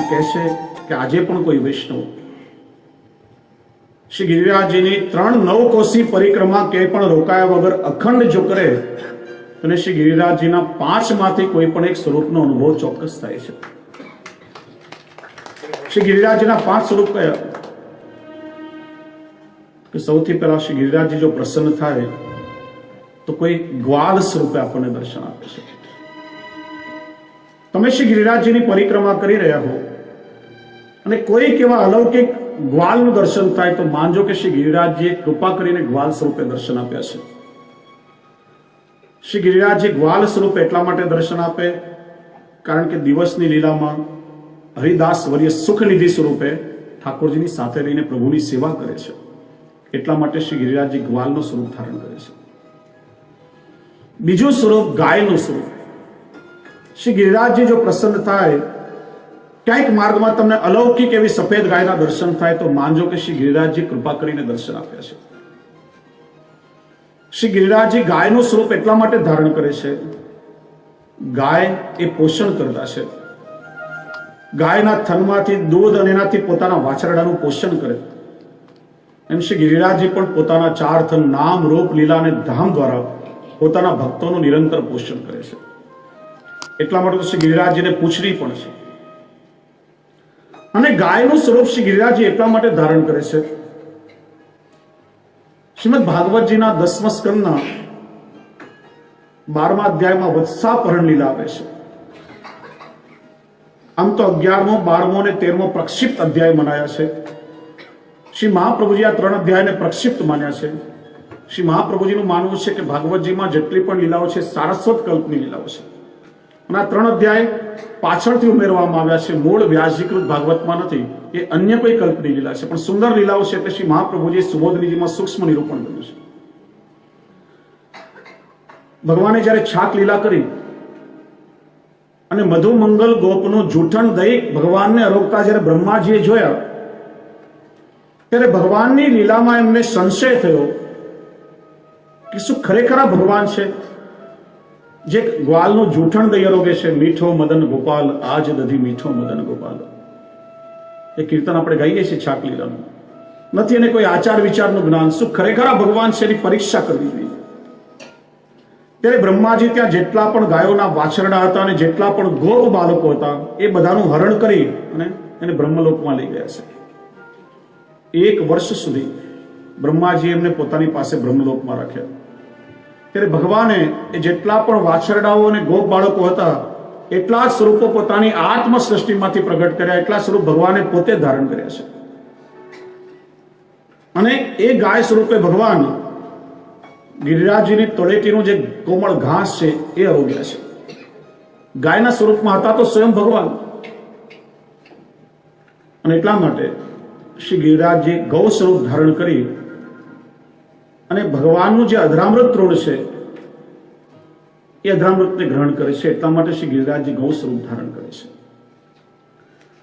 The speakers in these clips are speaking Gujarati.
કહે છે કે આજે પણ કોઈ વૈષ્ણવ શ્રી ગિરિરાજજીની 3 નવકોશી પરિક્રમા ક્યાંય પણ રોકાયા વગર અખંડ જો કરે તો શ્રી ગિરિરાજજીના 5 માંથી કોઈ પણ એક સ્વરૂપનો અનુભવ ચોક્કસ થાય છે. શ્રી ગિરિરાજજીના 5 સ્વરૂપ કયા? કે સૌથી પહેલા શ્રી ગિરિરાજજી જો પ્રસન્ન થાય તો કોઈ ગ્વાલ સ્વરૂપે આપણને દર્શન આપે છે. તમે શ્રી ગિરિરાજજીની પરિક્રમા કરી રહ્યા હો અને કોઈક એવા અલૌકિક ગ્વાલનું દર્શન થાય તો માનજો કે શ્રી ગિરિરાજજીએ કૃપા કરીને ગ્વાલ સ્વરૂપે દર્શન આપ્યા છે. શ્રી ગિરિરાજજી ગ્વાલ સ્વરૂપે એટલા માટે દર્શન આપે કારણ કે દિવસની લીલામાં હરિદાસ વર્ય સુખનિધિ સ્વરૂપે ઠાકોરજીની સાથે રહીને પ્રભુની સેવા કરે છે. એટલા માટે શ્રી ગિરિરાજજી ગ્વાલનું સ્વરૂપ ધારણ કરે છે. બીજું સ્વરૂપ ગાયનું સ્વરૂપ. શ્રી ગિરિરાજજી જો પ્રસન્ન થાય, ક્યાંક માર્ગમાં તમને અલૌકિક એવી સફેદ ગાયના દર્શન થાય તો માનજો કે શ્રી ગિરિરાજજી કૃપા કરીને દર્શન આપ્યા છે. શ્રી ગિરિરાજજી ગાયનું સ્વરૂપ એટલા માટે ધારણ કરે છે, ગાય એ પોષણ કરતા છે. ગાયના થનમાંથી દૂધ અને એનાથી પોતાના વાછરડાનું પોષણ કરે એમ શ્રી ગિરિરાજજી પણ પોતાના 4 થન નામ, રૂપ, લીલા અને ધામ દ્વારા પોતાના ભક્તોનું નિરંતર પોષણ કરે છે. એટલા માટે તો શ્રી ગિરિરાજજીને પૂંછડી પણ છે. અને ગાયનું સ્વરૂપ શ્રી ગિરિરાજજી એટલા માટે ધારણ કરે છે, શ્રીમદ ભાગવતજીના 10મા સ્કંદના 12મા અધ્યાયમાં વત્સાપહરણ લીલા આવે છે. આમ તો 11મો, 12મો અને 13મો પ્રક્ષિપ્ત અધ્યાય મનાયા છે. શ્રી મહાપ્રભુજી આ 3 અધ્યાયને પ્રક્ષિપ્ત માન્યા છે. શ્રી મહાપ્રભુજીનું માનવું છે કે ભાગવતજીમાં જેટલી પણ લીલાઓ છે સારસ્વત કલ્પની લીલાઓ છે અને આ 3 અધ્યાય પાછળથી ઉમેરવામાં આવ્યા છે. મૂળ વ્યાસજીકૃત ભાગવતમાં નથી, એ અન્ય કોઈ કલ્પની લીલા છે, પણ સુંદર લીલાઓ છે એટલે શ્રી મહાપ્રભુજીએ સુબોધનીજીમાં સૂક્ષ્મ નિરૂપણ કર્યું છે. ભગવાને જ્યારે છાક લીલા કરી અને મધુમંગલ ગોપનું જૂઠણ દઈ ભગવાનને આરોગતા જ્યારે બ્રહ્માજીએ જોયા ત્યારે ભગવાનની લીલામાં એમને સંશય થયો કે શું ખરેખર આ ભગવાન છે જે ગ્વાલનું જૂઠણ દઈ આરોગે છે? મીઠો મદન ગોપાલ, આજ દધી મીઠો મદન ગોપાલ. એ કીર્તન આપણે ગાઈએ છીએ છાક લીલાનું. નથી એને કોઈ આચાર વિચારનું જ્ઞાન. શું ખરેખર આ ભગવાન છે એની પરીક્ષા કરવી જોઈએ. ત્યારે બ્રહ્માજી ત્યાં જેટલા પણ ગાયોના વાછરડા હતા અને જેટલા પણ ગોપ બાળકો હતા એ બધાનું હરણ કરી અને એને બ્રહ્મલોકમાં લઈ ગયા છે. 1 વર્ષ સુધી બ્રહ્માજી એમને પોતાની પાસે બ્રહ્મલોકમાં રાખ્યા. ત્યારે ભગવાને એ જેટલા પણ વાછરડાઓ અને ગોપ બાળકો હતા એટલા જ સ્વરૂપો પોતાની આત્મ સૃષ્ટિમાંથી પ્રગટ કર્યા. એટલા સ્વરૂપ ભગવાને પોતે ધારણ કર્યા છે અને એ ગાય સ્વરૂપે ભગવાન ગિરિરાજજીની તળેટીનું જે કોમળ ઘાસ છે એ આરોગ્યા છે. ગાયના સ્વરૂપમાં હતા તો સ્વયં ભગવાન. અને એટલા માટે શ્રી ગિરિરાજજી ગૌ સ્વરૂપ ધારણ કરી અને ભગવાનનું જે અધરામૃત તૃણ છે એ અધરામૃતને ગ્રહણ કરે છે. એટલા માટે શ્રી ગિરિરાજજી ગૌ સ્વરૂપ ધારણ કરે છે.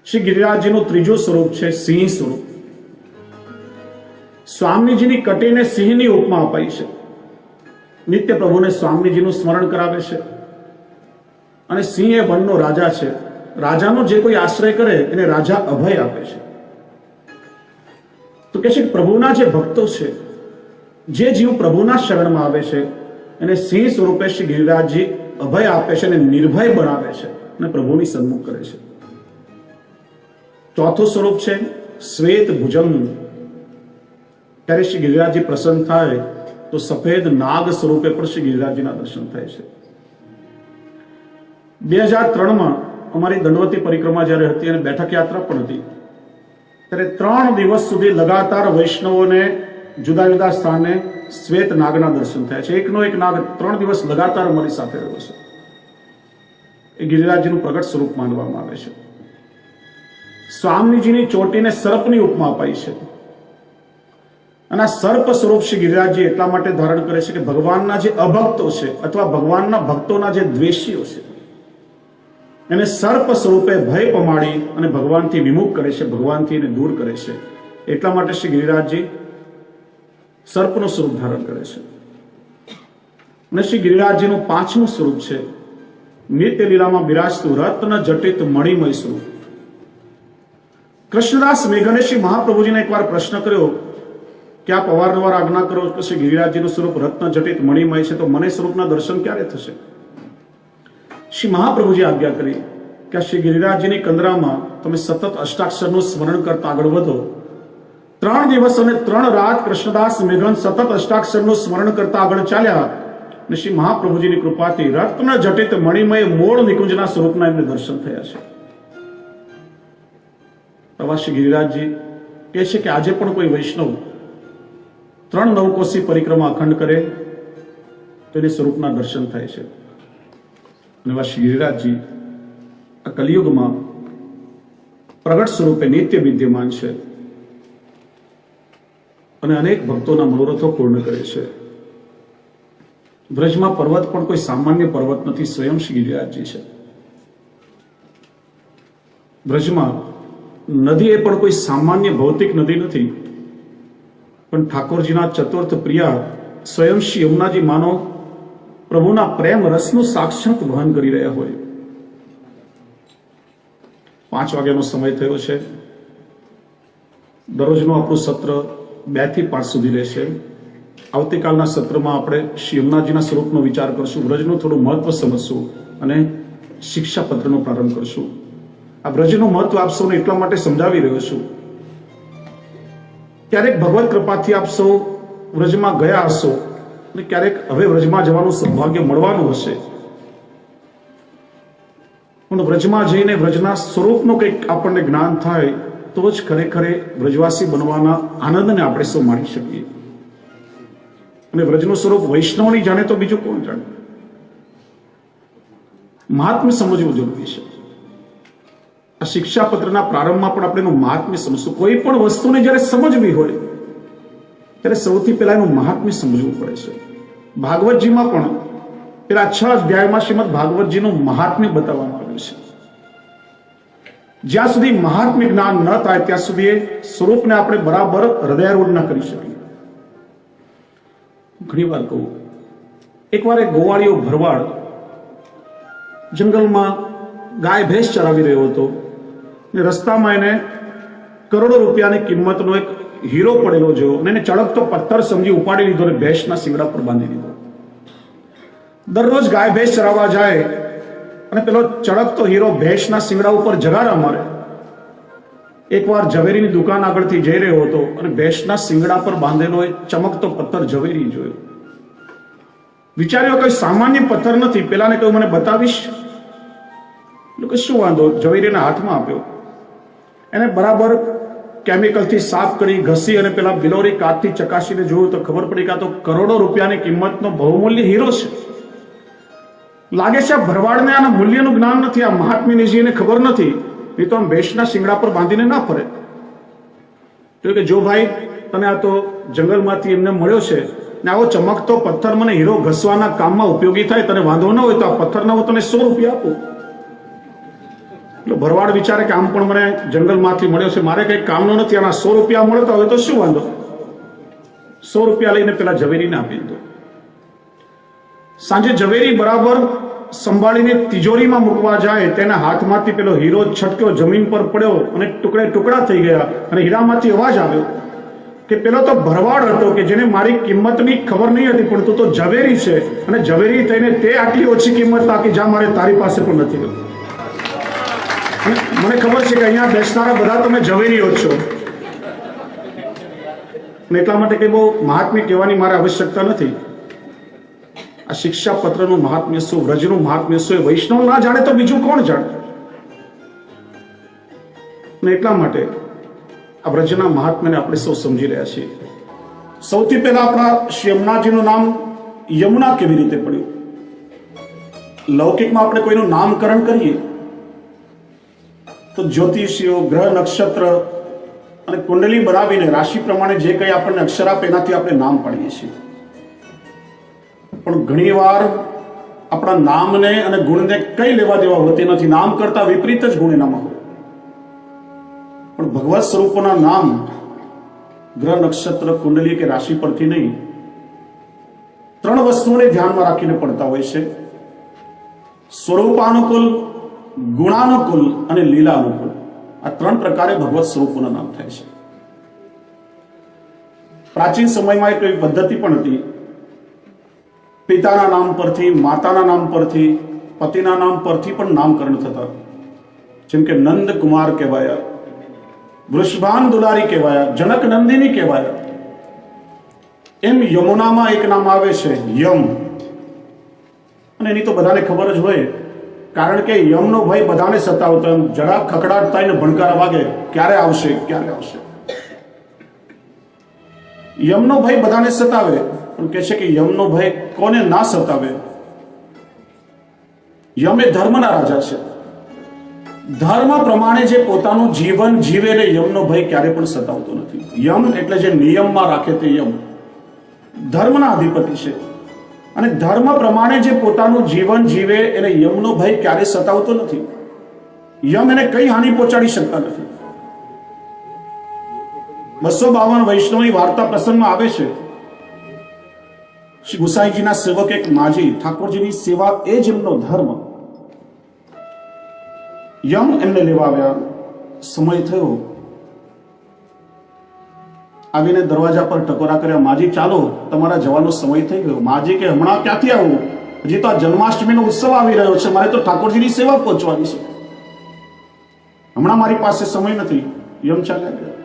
શ્રી ગિરિરાજજીનું ત્રીજું સ્વરૂપ છે સિંહ સ્વરૂપ. સ્વામીજીની કટીને સિંહની ઉપમા અપાઈ છે. નિત્ય પ્રભુને સ્વામીજીનું સ્મરણ કરાવે છે અને સિંહ એ વનનો રાજા છે. રાજાનો જે કોઈ આશ્રય કરે એને રાજા અભય આપે છે. તો કે છે પ્રભુના જે ભક્તો છે, જે જીવ પ્રભુના શરણમાં આવે છે એને સિંહ સ્વરૂપે શ્રી ગિરિરાજજી અભય આપે છે અને નિર્ભય બનાવે છે અને પ્રભુની સન્મુખ કરે છે. ચોથું સ્વરૂપ છે શ્વેત ભુજંગ. ત્યારે શ્રી ગિરિરાજજી પ્રસન્ન થાય તો સફેદ નાગ સ્વરૂપે પણ શ્રી ગિરિરાજજીના દર્શન થાય છે. 2003માં અમારી દંડવતી પરિક્રમા જ્યારે હતી અને બેઠક યાત્રા પણ હતી ત્યારે 3 દિવસ સુધી લગાતાર વૈષ્ણવોને જુદા જુદા સ્થાને શ્વેત નાગના દર્શન થયા છે. એકનો એક નાગ 3 દિવસ લગાતાર અમારી સાથે રહ્યો છે. એ ગિરિરાજજીનું પ્રગટ સ્વરૂપ માનવામાં આવે છે. સ્વામીજીની ચોટીને સર્પની ઉપમા અપાઈ છે અને આ સર્પ સ્વરૂપ શ્રી ગિરિરાજજી એટલા માટે ધારણ કરે છે કે ભગવાનના જે અભક્તો છે અથવા ભગવાનના ભક્તોના જે દ્વેષીઓ છે એને સર્પ સ્વરૂપે ભય પમાડી અને ભગવાનથી વિમુખ કરે છે, ભગવાનથી એને દૂર કરે છે. એટલા માટે શ્રી ગિરિરાજજી સર્પનું સ્વરૂપ ધારણ કરે છે. અને શ્રી ગિરિરાજજીનું 5મું સ્વરૂપ છે નિત્ય લીલામાં બિરાજતું રત્ન જટિત મણિમય સ્વરૂપ. કૃષ્ણદાસ મેઘને શ્રી મહાપ્રભુજીને એકવાર પ્રશ્ન કર્યો કે આપ અવારનવાર આજ્ઞા કરો કે શ્રી ગિરિરાજજીનું સ્વરૂપ રત્ન જટિત મણિમય છે, તો મને સ્વરૂપના દર્શન ક્યારે થશે? શ્રી મહાપ્રભુજી આજ્ઞા કરી કે શ્રી ગિરિરાજજીની કંદરામાં તમે સતત અષ્ટાક્ષરનું સ્મરણ કરતા આગળ વધો. 3 દિવસ અને 3 રાત કૃષ્ણદાસ મેઘન સતત અષ્ટાક્ષરનું સ્મરણ કરતા આગળ ચાલ્યા અને શ્રી મહાપ્રભુજીની કૃપાથી રત્ન જટિત મણિમય મૂળ નિકુંજના સ્વરૂપના એમને દર્શન થયા છે. આવા શ્રી ગિરિરાજજી કહે છે કે આજે પણ કોઈ વૈષ્ણવ 3 નવકોશી પરિક્રમા અખંડ કરે તો એને સ્વરૂપના દર્શન થાય છે. અને એવા શ્રી ગિરિરાજજી આ કલિયુગમાં પ્રગટ સ્વરૂપે નિત્ય વિદ્યમાન છે અને અનેક ભક્તોના મનોરથો પૂર્ણ કરે છે. બ્રજમાં પર્વત પણ કોઈ સામાન્ય પર્વત નથી, સ્વયં શ્રી ગિરિરાજજી છે. બ્રજમાં નદી એ પણ કોઈ સામાન્ય ભૌતિક નદી નથી, પણ ઠાકોરજીના ચતુર્થ પ્રિયા સ્વયં શ્રી યમુનાજી માનો પ્રભુના પ્રેમ રસનું સાક્ષાત વહન કરી રહ્યા હોય. 5 વાગ્યાનો સમય થયો છે. દરરોજનું આપણું સત્ર 2 થી 5 સુધી રહેશે. આવતીકાલના સત્રમાં આપણે શ્રી યમુનાજીના સ્વરૂપનો વિચાર કરશું, બ્રજનું થોડું મહત્વ સમજશું અને શિક્ષાપત્રનો પ્રારંભ કરશું. આ બ્રજનું મહત્વ આપ સૌને એટલા માટે સમજાવી રહ્યો છું, ક્યારેક ભગવત કૃપાથી આપ સૌ વ્રજમાં ગયા હશો અને ક્યારેક હવે વ્રજમાં જવાનું સૌભાગ્ય મળવાનું હશે, પણ વ્રજમાં જઈને વ્રજના સ્વરૂપનું કંઈક આપણને જ્ઞાન થાય તો જ ખરેખર વ્રજવાસી બનવાના આનંદને આપણે સૌ માણી શકીએ. અને વ્રજનું સ્વરૂપ વૈષ્ણવ નહીં જાણે તો બીજું કોણ જાણે? મહાત્મ્ય સમજવું જરૂરી છે. આ શિક્ષાપત્રના પ્રારંભમાં પણ આપણે એનું મહાત્મ્ય સમજશું. કોઈ પણ વસ્તુને જ્યારે સમજવી હોય ત્યારે સૌથી પહેલા એનું મહાત્મ્ય સમજવું પડે છે. ભાગવતજીમાં પણ પેલા 6 અધ્યાયમાં શ્રીમદ ભાગવતજીનું મહાત્મ્ય બતાવવામાં આવ્યું છે. જ્યાં સુધી મહાત્મ્ય જ્ઞાન ન થાય ત્યાં સુધી એ સ્વરૂપને આપણે બરાબર હૃદયારૂઢ ન કરી શકીએ. ઘણી વાર કહું, એકવાર એક ગોવાળીઓ ભરવાડ જંગલમાં ગાય ભેંસ ચરાવી રહ્યો હતો ને રસ્તામાં એને કરોડો રૂપિયાની કિંમતનો એક હીરો પડેલો જોયો અને એને ચળકતો પથ્થર સમજી ઉપાડી લીધો અને ભેંસના શિંગડા પર બાંધી દીધો. દરરોજ ગાય ભેંસ ચરાવવા જાય અને પેલો ચળકતો હીરો ભેંસના શિંગડા ઉપર જગાડા મારે. એકવાર ઝવેરીની દુકાન આગળથી જઈ રહ્યો હતો અને ભેંસના શિંગડા પર બાંધેલો એક ચમકતો પથ્થર ઝવેરી જોયો. વિચાર્યો કે સામાન્ય પથ્થર નથી. પેલાને કહ્યું મને બતાવીશ? કે શું વાંધો? ઝવેરીના હાથમાં આપ્યો. એને બરાબર કેમિકલથી સાફ કરી ઘસી અને પેલા બિલોરી કાચથી ચકાસીને જોયું તો ખબર પડી કે આ તો કરોડો રૂપિયાની કિંમતનો બહુમૂલ્ય હીરો છે. લાગે છે આ ભરવાડને આના મૂલ્યનું જ્ઞાન નથી, આ મહાત્મ્યની જે એને ખબર નથી, એ તો આમ ભેંસના શિંગડા પર બાંધીને ના ફરે. તો કે જો ભાઈ તને આ તો જંગલમાંથી એમને મળ્યો છે ને આવો ચમકતો પથ્થર મને હીરો ઘસવાના કામમાં ઉપયોગી થાય, તને વાંધો ન હોય તો આ પથ્થરના હું તને 100 રૂપિયા આપું. એટલે ભરવાડ વિચારે કે આમ પણ મને જંગલમાંથી મળ્યો છે, મારે કંઈ કામનો નથી, આના 100 રૂપિયા મળતા હોય તો શું વાંધો? 100 રૂપિયા લઈને પેલા ઝવેરીને આપી દીધો. સાંજે ઝવેરી બરાબર સંભાળીને તિજોરીમાં મૂકવા જાય, તેના હાથમાંથી પેલો હીરો છટક્યો, જમીન પર પડ્યો અને ટુકડે ટુકડા થઈ ગયા. અને હીરામાંથી અવાજ આવ્યો કે પેલો તો ભરવાડ હતો કે જેને મારી કિંમતની ખબર નહીં હતી, પણ તું તો ઝવેરી છે અને ઝવેરી થઈને તે આટલી ઓછી કિંમત આપી જ્યાં મારે તારી પાસે પણ નથી. મને ખબર છે કે અહીંયા બેસનારા બધા તમે ઝવેરીઓ છો અને એટલા માટે કંઈ બહુ મહાત્મ્ય કહેવાની મારે આવશ્યકતા નથી. આ શિક્ષાપત્રનું મહાત્મ્ય શું, વ્રજનું મહાત્મ્ય શું, એ વૈષ્ણવ ના જાણે તો બીજું કોણ જાણે? અને એટલા માટે આ વ્રજના મહાત્મ્યને આપણે સૌ સમજી રહ્યા છીએ. સૌથી પહેલા આપણા શ્રી યમુનાજીનું નામ યમુના કેવી રીતે પડ્યું? લૌકિકમાં આપણે કોઈનું નામકરણ કરીએ તો જ્યોતિષીઓ ગ્રહ નક્ષત્ર અને કુંડલી બનાવીને રાશિ પ્રમાણે જે કંઈ આપણને અક્ષર આપે એનાથી આપણે નામ પાડીએ છીએ. પણ ઘણીવાર આપણા નામને અને ગુણને કઈ લેવા દેવા હોતી નથી. નામ કરતા વિપરીત જ ગુણ એનામાં હોય. પણ ભગવત સ્વરૂપોના નામ ગ્રહ નક્ષત્ર કુંડલી કે રાશિ પરથી નહીં, 3 વસ્તુઓને ધ્યાનમાં રાખીને પડતા હોય છે: સ્વરૂપાનુકૂળ, ગુણાનુકૂળ અને લીલાનુકૂળ. આ ત્રણ પ્રકારે ભગવત સ્વરૂપોના નામ થાય છે. પ્રાચીન સમયમાં એક એવી પદ્ધતિ પણ હતી, પિતાના નામ પરથી, માતાના નામ પરથી, પતિના નામ પરથી પણ નામકરણ થતા. જેમ કે નંદ કુમાર કહેવાયા, વૃષભાન દુલારી કહેવાયા, જનક નંદિની કહેવાયા. એમ યમુનામાં એક નામ આવે છે યમ, અને એની તો બધાને ખબર જ હોય, કારણ કે યમનો ભય બધાને સતાવતો. એમ જરા ખકડાટ થાય ને ભણકારા વાગે, ક્યારે આવશે ક્યારે આવશે. યમનો ભય બધાને સતાવે, પણ કહે છે કે યમનો ભય કોને ના સતાવે? યમ એ ધર્મના રાજા છે. ધર્મ પ્રમાણે જે પોતાનું જીવન જીવે ને યમનો ભય ક્યારે પણ સતાવતો નથી. યમ એટલે જે નિયમમાં રાખે તે યમ, ધર્મના અધિપતિ છે. અને ધર્મ પ્રમાણે જે પોતાનું જીવન જીવે એને યમનો ભય ક્યારે સતાવતો નથી. યમ એને કઈ હાનિ પહોંચાડી શકતા નથી. 252 વૈષ્ણવની વાર્તા પ્રસંગમાં આવે છે, શ્રી ગુસાઈજીના સેવક એક માજી, ઠાકોરજીની સેવા એ જ એમનો ધર્મ. યમ એમને લેવા આવ્યા. સમય થયો, આવીને દરવાજા પર ટકોરા કર્યા, માજી ચાલો, તમારા જવાનો સમય થઈ ગયો. માજી કે હમણાં ક્યાંથી આવું? હજી તો આ જન્માષ્ટમીનો ઉત્સવ આવી રહ્યો છે, મારે તો ઠાકોરજીની સેવા પહોંચવાની છે, હમણાં મારી પાસે સમય નથી. યમ ચાલ્યા ગયા.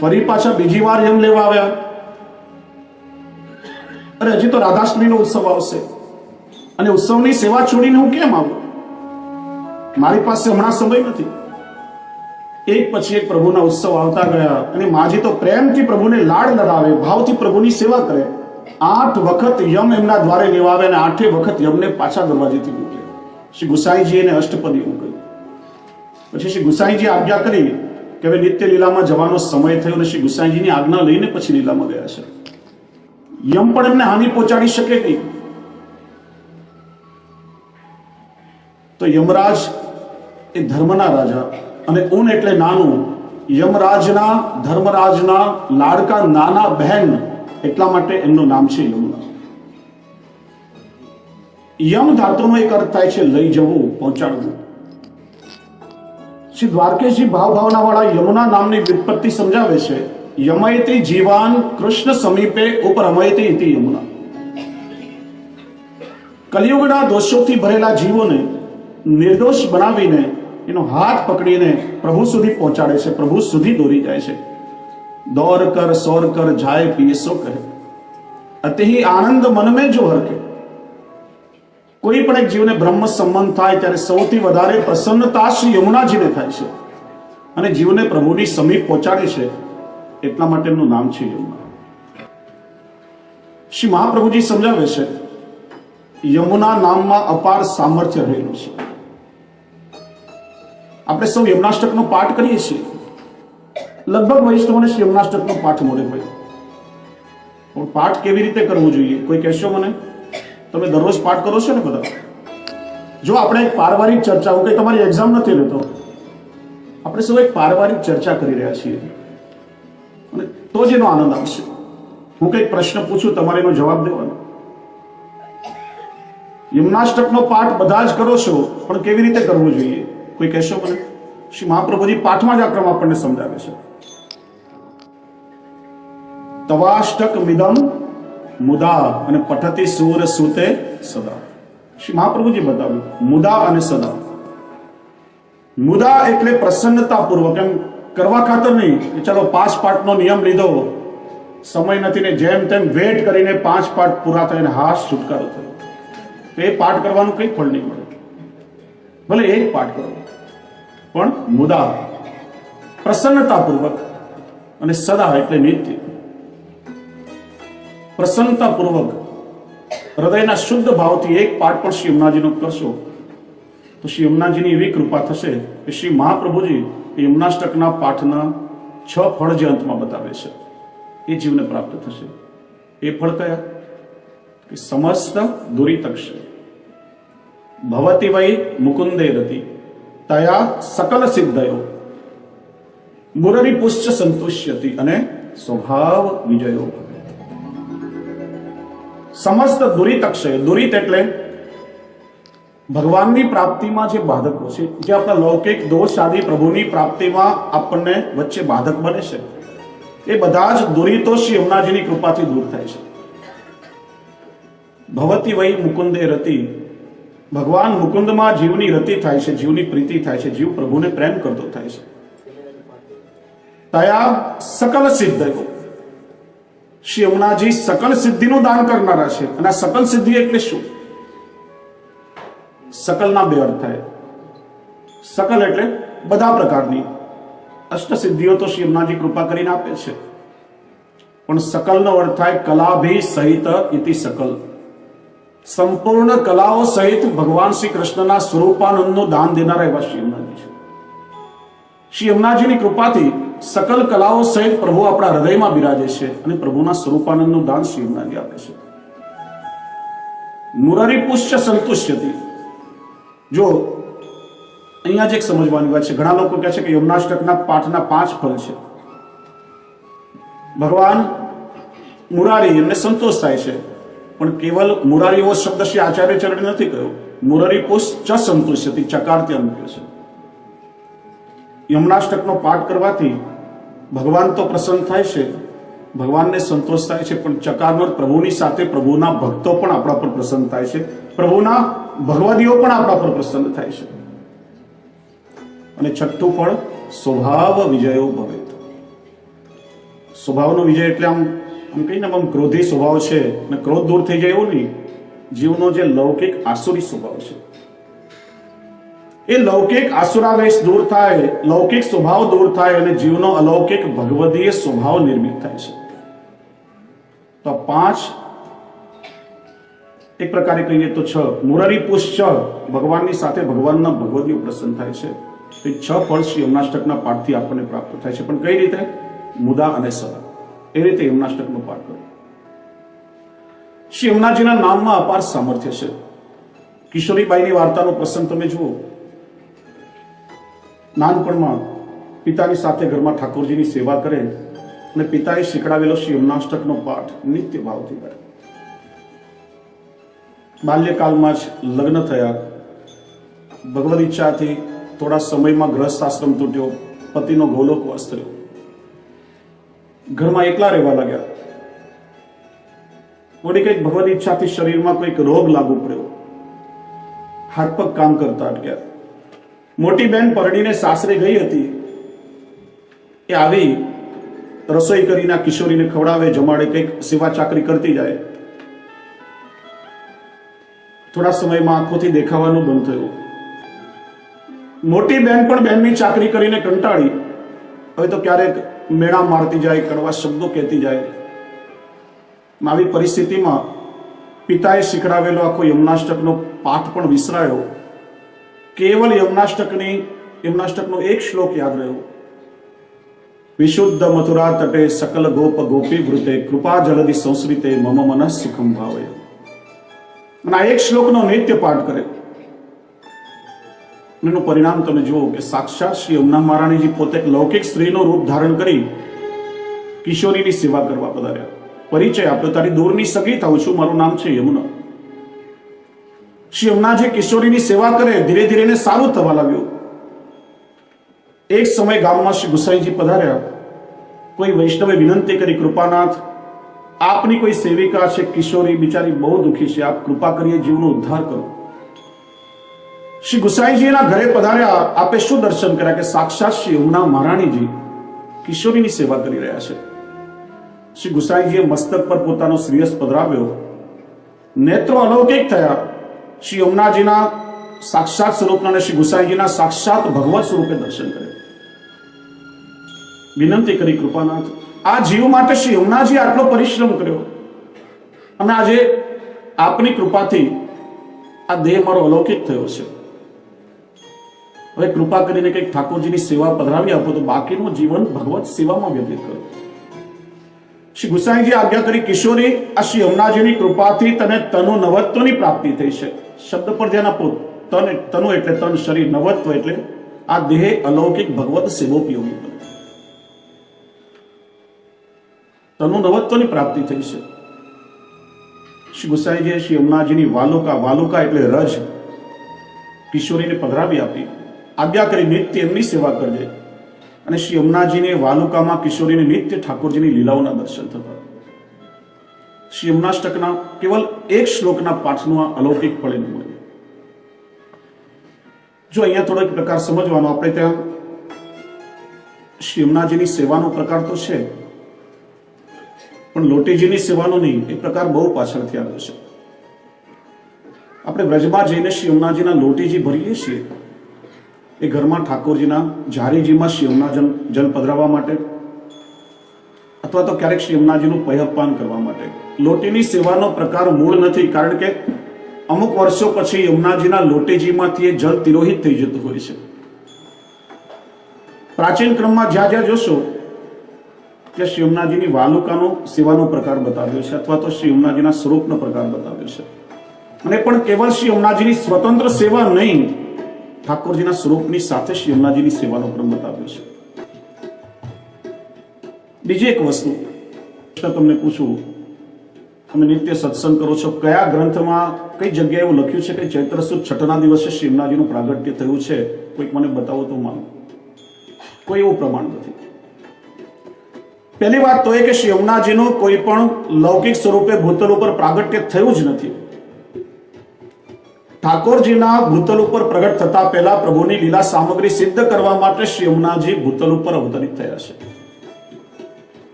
ફરી પાછા બીજી વાર યમ લેવા આવ્યા. અરે હજી તો રાધાષ્ટમીનો ઉત્સવ આવશે, અને ઉત્સવની સેવા છોડીને હું કેમ આવું? મારી પાસે હમણાં સમય નથી. એક પછી એક પ્રભુના ઉત્સવ આવતા ગયા, અને માજી તો પ્રેમથી પ્રભુને લાડ લડાવે, ભાવથી પ્રભુની સેવા કરે. 8 વખત યમ એમના દ્વારે લેવા આવે, અને 8 વખત યમને પાછા દરવાજેથી મોકલે. શ્રી ગુસાઈજી એને અષ્ટપદી મોકલી. પછી શ્રી ગુસાઈજી આજ્ઞા કરી કે હવે નિત્ય લીલામાં જવાનો સમય થયો, અને શ્રી ગુસાઈજીની આજ્ઞા લઈને પછી લીલામાં ગયા છે. યમ પણ એમને હાનિ પહોંચાડી શકે નહીં. તો યમરાજ એ ધર્મના રાજા, અને ઊન એટલે નાનું. યમરાજના, ધર્મરાજના લાડકા નાના બહેન, એટલા માટે એમનું નામ છે યમુના. યમ ધાતુનો એક અર્થ થાય છે લઈ જવું, પહોંચાડવું. શ્રી દ્વારકેશજી ભાવના વાળા યમુના નામની વ્યુત્પત્તિ સમજાવે છે. યમયતિ જીવાન કૃષ્ણ સમીપે ઉપરમયતિ ઇતિ યમુના. કલિયુગના દોષોથી ભરેલા જીવોને નિર્દોષ બનાવીને એનો હાથ પકડીને પ્રભુ સુધી પહોંચાડે છે, પ્રભુ સુધી દોરી જાય છે. દોર કર સોર કર જાય પીએ સો કહે, અતિ આનંદ મન મેં જો હરકે. કોઈ પણ એક જીવને બ્રહ્મ સંબંધ થાય ત્યારે સૌથી વધારે પ્રસન્નતા શ્રી યમુનાજીને થાય છે, અને જીવને પ્રભુની સમીપ પહોંચાડે છે. એટલા માટે એમનું નામ છે યમુના. શ્રી મહાપ્રભુજી સમજાવે છે, યમુના નામમાં અપાર સામર્થ્ય રહેલું છે. આપણે સૌ યમનાષ્ટકનો પાઠ કરીએ છીએ. લગભગ વૈષ્ણવોને શ્રી યમનાષ્ટકનો પાઠ મળે હોય, પણ પાઠ કેવી રીતે કરવું જોઈએ? કોઈ કહેશો મને? તમે દરરોજ પાઠ કરો છો ને બધા? જો આપણે એક પારિવારિક ચર્ચા, હું કઈ તમારી એક્ઝામ નથી લેતો, આપણે સૌ એક પારિવારિક ચર્ચા કરી રહ્યા છીએ, અને તો જ એનો આનંદ આવશે. હું કઈક પ્રશ્ન પૂછું, તમારે એનો જવાબ દેવાનો. યમનાષ્ટકનો પાઠ બધા જ કરો છો, પણ કેવી રીતે કરવું જોઈએ? કોઈ કહેશો મને? શ્રી મહાપ્રભુજી પાઠમાં જ આ ક્રમ આપણને સમજાવે છે. તવાષ્ટક મિદમ મુદા અને પઠતી સૂર સૂતે સદા. શ્રી મહાપ્રભુજી બતાવ્યું મુદા અને સદા. મુદા એટલે પ્રસન્નતા પૂર્વક, એમ કરવા ખાતર નહીં કે ચાલો 5 પાઠનો નિયમ લીધો, સમય નથી ને જેમ તેમ વેટ કરીને 5 પાઠ પૂરા થઈને હાશ છુટકારો થયો, તો એ પાઠ કરવાનું કંઈ ફળ નહીં મળે. ભલે એક પાઠ કરો, પણ મુદા પ્રસન્નતા પૂર્વક, અને સદા એટલે નિત્ય. પ્રસન્નતા પૂર્વક હૃદયના શુદ્ધ ભાવથી એક પાઠ પણ શ્રી યમુનાજીનો કરશો તો શ્રી યમુનાજીની એવી કૃપા થશે કે શ્રી મહાપ્રભુજી યમુનાષ્ટકના પાઠના 6 ફળ જે અંતમાં બતાવે છે એ જીવને પ્રાપ્ત થશે. એ ફળ કયા? કે સમસ્ત દુરિતક્ષ ભવતી વૈ મુકુંદે રતિ તયા સકલ સિદ્ધયો મુરરી પુષ્ચ સંતુષ્યતિ અને સ્વભાવ વિજયો. સમસ્ત દુરિત અક્ષય, દુરિત એટલે ભગવાનની પ્રાપ્તિમાં જે બાધકો છે, જે આપણા લૌકિક દોષ આદિ પ્રભુની પ્રાપ્તિમાં આપણને વચ્ચે બાધક બને છે, એ બધા જ દુરિતો શ્રી યમુનાજીની કૃપાથી દૂર થાય છે. ભવતી વહી મુકુંદે રતિ, ભગવાન મુકુંદમાં જીવની રતિ થાય છે, જીવની પ્રીતિ થાય છે, જીવ પ્રભુને પ્રેમ કરતો થાય છે. તયા સકલ સિદ્ધયો, શ્રી યમુનાજી સકલ સિદ્ધિનું દાન કરનારા છે. અને આ સકલ સિદ્ધિ એટલે શું? સકલના બે અર્થ થાય. સકલ એટલે બધા પ્રકારની અષ્ટ સિદ્ધિઓ તો શ્રી યમુનાજી કૃપા કરીને આપે છે, પણ સકલનો અર્થ થાય કલાભી સહિત ઇતિ સકલ. સંપૂર્ણ કલાઓ સહિત ભગવાન શ્રી કૃષ્ણના સ્વરૂપાનંદનું દાન દેનારા એવા શ્રી યમુનાજી છે. શ્રી યમુનાજીની કૃપાથી સકલ કલાઓ સહિત પ્રભુ આપણા હૃદયમાં બિરાજે છે અને પ્રભુના સ્વરૂપાનંદનું દાન શ્રી યમુનાજી આપે છે. મુરારી પુષ્ય સંતુષ્યતિ. જો અહીંયા જ એક સમજવાની વાત છે. ઘણા લોકો કહે છે કે યમુનાષ્ટકના પાઠના 5 ફળ છે. ભગવાન મુરારી એમને સંતોષ થાય છે, પણ કેવલ મુરારી એવો શબ્દ શ્રી આચાર્ય ચરણે નથી કહ્યો. મુરારી પુષ્ ચ સંતુષ્યતિ, ચકારથી અનુભવ છે. યમુનાષ્ટકનો પાઠ કરવાથી ભગવાન તો પ્રસન્ન થાય છે, ભગવાનને સંતોષ થાય છે, પણ ચકારનો પ્રભુની સાથે પ્રભુના ભક્તો પણ આપણા પર પ્રસન્ન થાય છે, પ્રભુના ભગવદીઓ પણ આપણા પર પ્રસન્ન થાય છે. અને છઠ્ઠું ફળ સ્વભાવ વિજયો ભવે. સ્વભાવનો વિજય એટલે આમ કહીને આમ ક્રોધી સ્વભાવ છે અને ક્રોધ દૂર થઈ જાય એવું નહીં. જીવનો જે લૌકિક આસુરી સ્વભાવ છે, એ લૌકિક આસુરાવેશ દૂર થાય, લૌકિક સ્વભાવ દૂર થાય અને જીવનો અલૌકિક ભગવદીય સ્વભાવ નિર્મિત થાય છે. તો 5 એક પ્રકારે કહીએ તો 6 મુરારી પુષ્ચ, ભગવાનની સાથે ભગવાનના ભગવદીઓ પ્રસન્ન થાય છે. એ 6 ફળ શ્રી યમુનાષ્ટકના પાઠથી આપણને પ્રાપ્ત થાય છે. પણ કઈ રીતે? મુદા અને સદા. એ રીતે યમુનાષ્ટકનો પાઠ કરો. શ્રી યમુનાજીના નામમાં અપાર સામર્થ્ય છે. કિશોરીબાઈની વાર્તાનો પ્રસંગ તમે જુઓ. નાનપણમાં પિતાની સાથે ઘરમાં ઠાકોરજીની સેવા કરે અને પિતાએ શીખડાવેલો શ્રી યમુનાષ્ટકનો પાઠ નિત્ય ભાવથી કરે. બાલ્યકાળમાં જ લગ્ન થયા. ભગવદ ઈચ્છાથી થોડા સમયમાં ગૃહસ્થ આશ્રમ તૂટ્યો, પતિનો ગોલોકવાસ થયો, ઘરમાં એકલા રહેવા લાગ્યા. વળી કંઈક ભગવદ ઈચ્છાથી શરીરમાં કોઈક રોગ લાગુ પડ્યો, હાથ પગ કામ કરતા અટક્યા. મોટી બેન પરણીને સાસરે ગઈ હતી. એ આવી રસોઈ કરીને કિશોરીને ખવડાવે, જમાડે, કંઈક સેવા ચાકરી કરતી જાય. થોડા સમયમાં આંખોથી દેખાવાનું બંધ થયું. મોટી બેન પણ બહેનની ચાકરી કરીને કંટાળી હવે તો ક્યારેક મેળા મારતી જાય, કડવા શબ્દો કહેતી જાય. આવી પરિસ્થિતિમાં પિતાએ શીખડાવેલો આખો યમુનાષ્ટકનો પાઠ પણ વિસરાયો. કેવલ યમુનાષ્ટકનો એક શ્લોક યાદ રહ્યો. વિશુદ્ધ મથુરા તટે સકલ ગોપ ગોપી વૃતે કૃપા જલધિ સંસ્કૃતે મમ મનઃ સુખમ ભાવે. અને આ એક શ્લોકનો નિત્ય પાઠ કરે. એનું પરિણામ તમે જુઓ કે સાક્ષાત શ્રી યમુના મહારાણીજી પોતે લૌકિક સ્ત્રીનું રૂપ ધારણ કરી કિશોરીની સેવા કરવા પધાર્યા. પરિચય આપ્યો, તારી દૂરની સગી થાઉં છું, મારું નામ છે યમુના. શ્રી યમુનાજી કિશોરીની સેવા કરે, ધીરે ધીરે એને સારું થવા લાગ્યું. એક સમય ગામમાં શ્રી ગુસાઈજી પધાર્યા. કોઈ વૈષ્ણવે વિનંતી કરી, કૃપાનાથ, આપની કોઈ સેવિકા છે, કિશોરી બિચારી બહુ દુઃખી છે, આપ કૃપા કરીએ જીવનો ઉદ્ધાર કરો. શ્રી ગુસાઈજીના ઘરે પધાર્યા. આપે શું દર્શન કર્યા કે સાક્ષાત શ્રી યમુના મહારાણીજી કિશોરીની સેવા કરી રહ્યા છે. શ્રી ગુસાઈજીએ મસ્તક પર પોતાનો શ્રીયસ પધરાવ્યો. નેત્રો અલૌકિક થયા. શ્રી યમુનાજીના સાક્ષાત સ્વરૂપના અને શ્રી ગુસાઈજીના સાક્ષાત ભગવત સ્વરૂપે દર્શન કર્યા. વિનંતી કરી, કૃપાનાથ, આ જીવ માટે શ્રી યમુનાજી આટલો પરિશ્રમ કર્યો અને આજે આપની કૃપાથી આ દેહ મારો અલૌકિક થયો છે. હવે કૃપા કરીને કંઈક ઠાકોરજીની સેવા પધરાવી આપો તો બાકીનું જીવન ભગવત સેવામાં વ્યતીત કરો. શ્રી ગુસાઈજી આજ્ઞા કરી, કિશોરી, આ શ્રી યમુનાજીની કૃપાથી તને તનુ નવત્વની પ્રાપ્તિ થઈ છે. શબ્દ પર ધ્યાન આપો. તનુ એટલે તન, શરીર, નવત્વ એટલે આ દેહ અલૌકિક ભગવત સેવોપયોગી બને. તનુ નવત્વની પ્રાપ્તિ થઈ છે. શ્રી ગુસાઈજીએ શ્રી યમુનાજીની વાલુકા એટલે રજ, કિશોરીને પધરાવી આપી, આજ્ઞા કરી નિત્ય એમની સેવા કરજે. અને શ્રી યમુનાજીને વાલુકામાં કિશોરીને નિત્ય ઠાકોરજીની લીલાઓના દર્શન થતા. શ્રી યમુનાષ્ટકના કેવલ એક શ્લોકના પાઠનું આ અલૌકિક પરિણામ મળ્યું. જો અહીંયા થોડો એક પ્રકાર સમજવાનો, આપણે ત્યાં શ્રી યમુનાજીની સેવાનો પ્રકાર તો છે, પણ લોટીજીની સેવાનો નહીં. એ પ્રકાર બહુ પાછળથી આવ્યો છે. આપણે વ્રજમાં જઈને શ્રી યમુનાજીના લોટીજી ભરીએ છીએ, એ ઘરમાં ઠાકોરજીના જારીજીમાં શ્રી યમુના જલ પધરાવવા માટે, અથવા તો ક્યારેક શ્રી યમુનાજીનું પયપાન કરવા માટે. લોટીની સેવાનો પ્રકાર મૂળ નથી, કારણ કે અમુક વર્ષો પછી યમુનાજીના લોટીજીમાંથી એ જલ તિરોહિત થઈ જતું હોય છે. પ્રાચીન ક્રમમાં જ્યાં જ્યાં જોશો ત્યાં શ્રી યમુનાજીની વાલુકાનો સેવાનો પ્રકાર બતાવ્યો છે, અથવા તો શ્રી યમુનાજીના સ્વરૂપનો પ્રકાર બતાવ્યો છે. અને પણ કેવળ શ્રી યમુનાજીની સ્વતંત્ર સેવા નહીં, ઠાકોરજીના સ્વરૂપની સાથે શ્રી યમુનાજીની સેવાનો ક્રમ બતાવ્યો છે. બીજી એક વસ્તુ તમને પૂછું, તમે નિત્ય સત્સંગ કરો છો, કયા ગ્રંથમાં કઈ જગ્યાએ એવું લખ્યું છે કે ચૈત્ર સુદ છઠ્ઠના દિવસે શ્રી યમુનાજીનું પ્રાગટ્ય થયું છે? કોઈક મને બતાવો તો માનું. કોઈ એવું પ્રમાણ નથી. પહેલી વાત તો એ કે શ્રી યમુનાજીનું કોઈ પણ લૌકિક સ્વરૂપે ભૂતલ ઉપર પ્રાગટ્ય થયું જ નથી. ઠાકોરજીના ભૂતલ ઉપર પ્રગટ થતા પહેલા પ્રભુની લીલા સામગ્રી સિદ્ધ કરવા માટે શ્રી યમુનાજી ભૂતલ ઉપર અવતરિત થયા છે.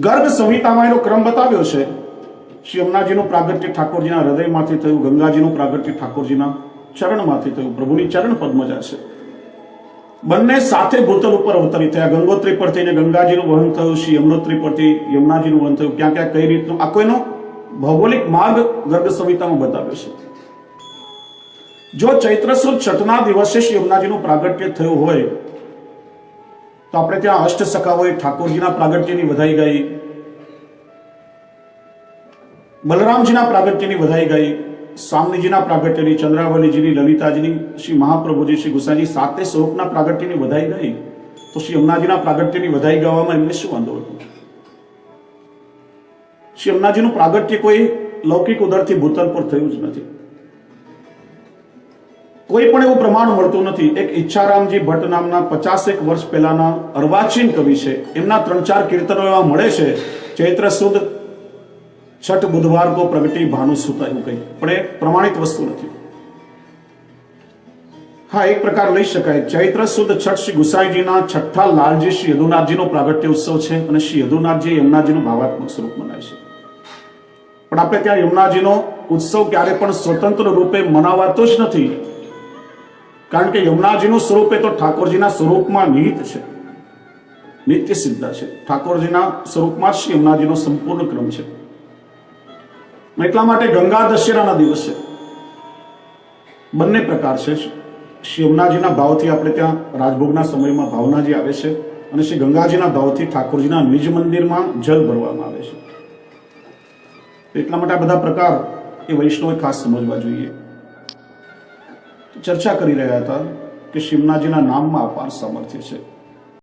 ગર્ગ સંહિતામાં એનો ક્રમ બતાવ્યો છે. શ્રી યમુનાજીનું પ્રાગટ્ય ઠાકોરજીના હૃદયમાંથી થયું, ગંગાજીનું પ્રાગટ્ય ઠાકોરજીના ચરણમાંથી થયું, પ્રભુની ચરણ પદ્મજા છે. બંને સાથે ભૂતલ ઉપર અવતરિત થયા. ગંગોત્રી પર થઈને ગંગાજીનું વહન થયું, શ્રી યમનોત્રી પરથી યમુનાજીનું વહન થયું. ક્યાં ક્યાં કઈ રીતનું આ કોઈનો ભૌગોલિક માર્ગ ગર્ગ સંહિતામાં બતાવ્યો છે. જો ચૈત્ર સુદ છઠ્ઠના દિવસે શ્રી યમુનાજીનું પ્રાગટ્ય થયું હોય તો આપણે ત્યાં અષ્ટ સખાઓએ ઠાકોરજીના પ્રાગટ્યની વધાઈ ગઈ, બલરામજીના પ્રાગટ્યની વધાઈ ગઈ, સ્વામીજીના પ્રાગટ્યની, ચંદ્રાવલીજીની, લલિતાજીની, શ્રી મહાપ્રભુજી, શ્રી ગુસાઈજી સાતે સ્વરૂપના પ્રાગટ્યની વધાઈ ગઈ, તો શ્રી યમુનાજીના પ્રાગટ્યની વધાઈ ગાવામાં એમને શું વાંધો હતો? શ્રી યમુનાજીનું પ્રાગટ્ય કોઈ લૌકિક ઉદરથી ભૂતલ પર થયું જ નથી. કોઈ પણ એવું પ્રમાણ મળતું નથી. એક ઈચ્છારામજી ભટ્ટ નામના 50 વર્ષ પહેલાના અર્વાચીન કવિ છે, એમના 3-4 કીર્તનો એવા મળે છે, ચૈત્ર સુદ છઠ બુધવાર કો પ્રગટી ભાનુ સુતા, એવું કંઈ, પણ એ પ્રમાણિત વસ્તુ નથી. હા, એક પ્રકાર લઈ શકાય. ચૈત્ર સુદ છઠ શ્રી ગુસાઈજીના છઠ્ઠા લાલજી શ્રી યદુનાથજીનો પ્રાગટ્ય ઉત્સવ છે, અને શ્રી યદુનાથજી યમુનાજીનું ભાવાત્મક સ્વરૂપ મનાય છે. પણ આપણે ત્યાં યમુનાજીનો ઉત્સવ ક્યારે પણ સ્વતંત્ર રૂપે મનાવાતો જ નથી, કારણ કે યમુનાજીનું સ્વરૂપ એ તો ઠાકોરજીના સ્વરૂપમાં નિહિત છે, નિત્ય સિદ્ધ છે. ઠાકોરજીના સ્વરૂપમાં શ્રી યમુનાજીનો સંપૂર્ણ ક્રમ છે. એટલા માટે ગંગા દશેરાના દિવસે બંને પ્રકાર છે. શ્રી યમુનાજીના ભાવથી આપણે ત્યાં રાજભોગના સમયમાં ભાવનાજી આવે છે, અને શ્રી ગંગાજીના ભાવથી ઠાકોરજીના નિજ મંદિરમાં જલ ભરવામાં આવે છે. એટલા માટે આ બધા પ્રકાર એ વૈષ્ણવે ખાસ સમજવા જોઈએ. ચર્ચા કરી રહ્યા હતા કે શ્રી યમુનાજીના નામમાં અપાર સામર્થ્ય છે.